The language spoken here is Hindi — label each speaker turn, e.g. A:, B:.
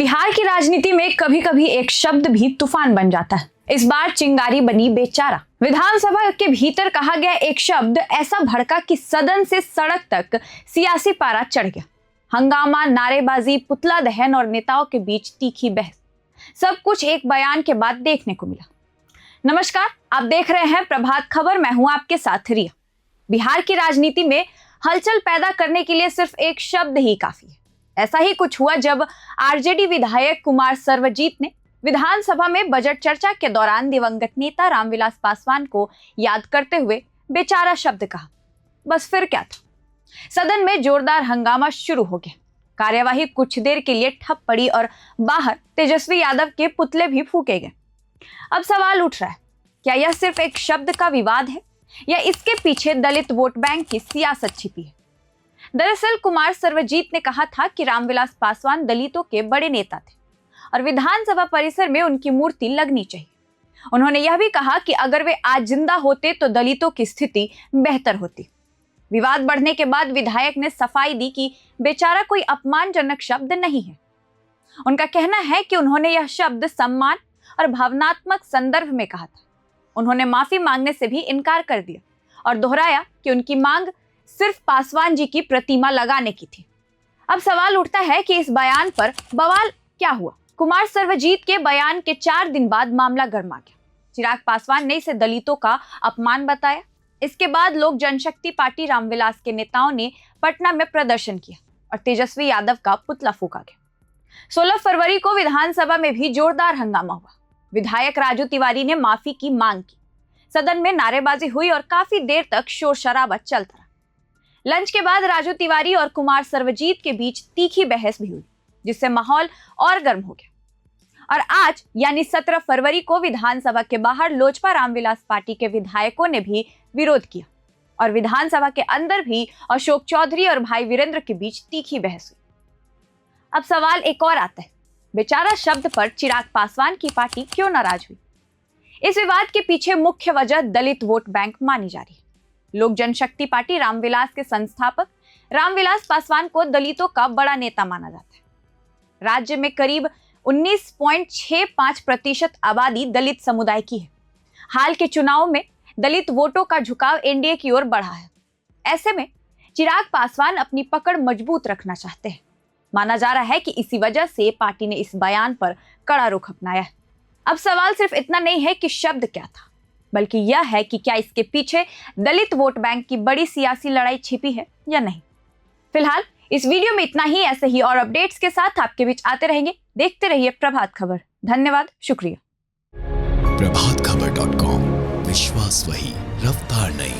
A: बिहार की राजनीति में कभी कभी एक शब्द भी तूफान बन जाता है। इस बार चिंगारी बनी बेचारा। विधानसभा के भीतर कहा गया एक शब्द ऐसा भड़का कि सदन से सड़क तक सियासी पारा चढ़ गया। हंगामा, नारेबाजी, पुतला दहन और नेताओं के बीच तीखी बहस, सब कुछ एक बयान के बाद देखने को मिला। नमस्कार, आप देख रहे हैं प्रभात खबर। मैं हूं आपके साथ रिया। बिहार की राजनीति में हलचल पैदा करने के लिए सिर्फ एक शब्द ही काफी है। ऐसा ही कुछ हुआ जब आरजेडी विधायक कुमार सर्वजीत ने विधानसभा में बजट चर्चा के दौरान दिवंगत नेता रामविलास पासवान को याद करते हुए बेचारा शब्द कहा। बस फिर क्या था, सदन में जोरदार हंगामा शुरू हो गया। कार्यवाही कुछ देर के लिए ठप पड़ी और बाहर तेजस्वी यादव के पुतले भी फूके गए। अब सवाल उठ रहा है, क्या यह सिर्फ एक शब्द का विवाद है या इसके पीछे दलित वोट बैंक की सियासत छिपी है? दरअसल कुमार सर्वजीत ने कहा था कि रामविलास पासवान दलितों के बड़े नेता थे और विधानसभा परिसर में उनकी मूर्ति लगनी चाहिए। उन्होंने यह भी कहा कि अगर वे आज जिंदा होते तो दलितों की स्थिति बेहतर होती। विवाद बढ़ने के बाद विधायक ने सफाई दी कि बेचारा कोई अपमानजनक शब्द नहीं है। उनका कहना है कि उन्होंने यह शब्द सम्मान और भावनात्मक संदर्भ में कहा था। उन्होंने माफी मांगने से भी इनकार कर दिया और दोहराया कि उनकी मांग सिर्फ पासवान जी की प्रतिमा लगाने की थी। अब सवाल उठता है कि इस बयान पर बवाल क्या हुआ। कुमार सर्वजीत के बयान के 4 दिन बाद मामला गर्मा गया। चिराग पासवान ने इसे दलितों का अपमान बताया। इसके बाद लोक जनशक्ति पार्टी रामविलास के नेताओं ने पटना में प्रदर्शन किया और तेजस्वी यादव का पुतला फूका गया। 16 फरवरी को विधानसभा में भी जोरदार हंगामा हुआ। विधायक राजू तिवारी ने माफी की मांग की। सदन में नारेबाजी हुई और काफी देर तक शोर शराबा चलता रहा। लंच के बाद राजू तिवारी और कुमार सर्वजीत के बीच तीखी बहस भी हुई, जिससे माहौल और गर्म हो गया। और आज यानी 17 फरवरी को विधानसभा के बाहर लोजपा रामविलास पार्टी के विधायकों ने भी विरोध किया और विधानसभा के अंदर भी अशोक चौधरी और भाई वीरेंद्र के बीच तीखी बहस हुई। अब सवाल एक और आता है, बेचारा शब्द पर चिराग पासवान की पार्टी क्यों नाराज हुई? इस विवाद के पीछे मुख्य वजह दलित वोट बैंक मानी जा रही है। लोक जनशक्ति पार्टी रामविलास के संस्थापक रामविलास पासवान को दलितों का बड़ा नेता माना जाता है। राज्य में करीब 19.65% आबादी दलित समुदाय की है। हाल के चुनाव में दलित वोटों का झुकाव एनडीए की ओर बढ़ा है। ऐसे में चिराग पासवान अपनी पकड़ मजबूत रखना चाहते हैं। माना जा रहा है कि इसी वजह से पार्टी ने इस बयान पर कड़ा रुख अपनाया है। अब सवाल सिर्फ इतना नहीं है कि शब्द क्या था, बल्कि यह है कि क्या इसके पीछे दलित वोट बैंक की बड़ी सियासी लड़ाई छिपी है या नहीं। फिलहाल इस वीडियो में इतना ही। ऐसे ही और अपडेट्स के साथ आपके बीच आते रहेंगे। देखते रहिए प्रभात खबर। धन्यवाद, शुक्रिया।
B: प्रभातखबर.com, विश्वास वही, रफ्तार नहीं।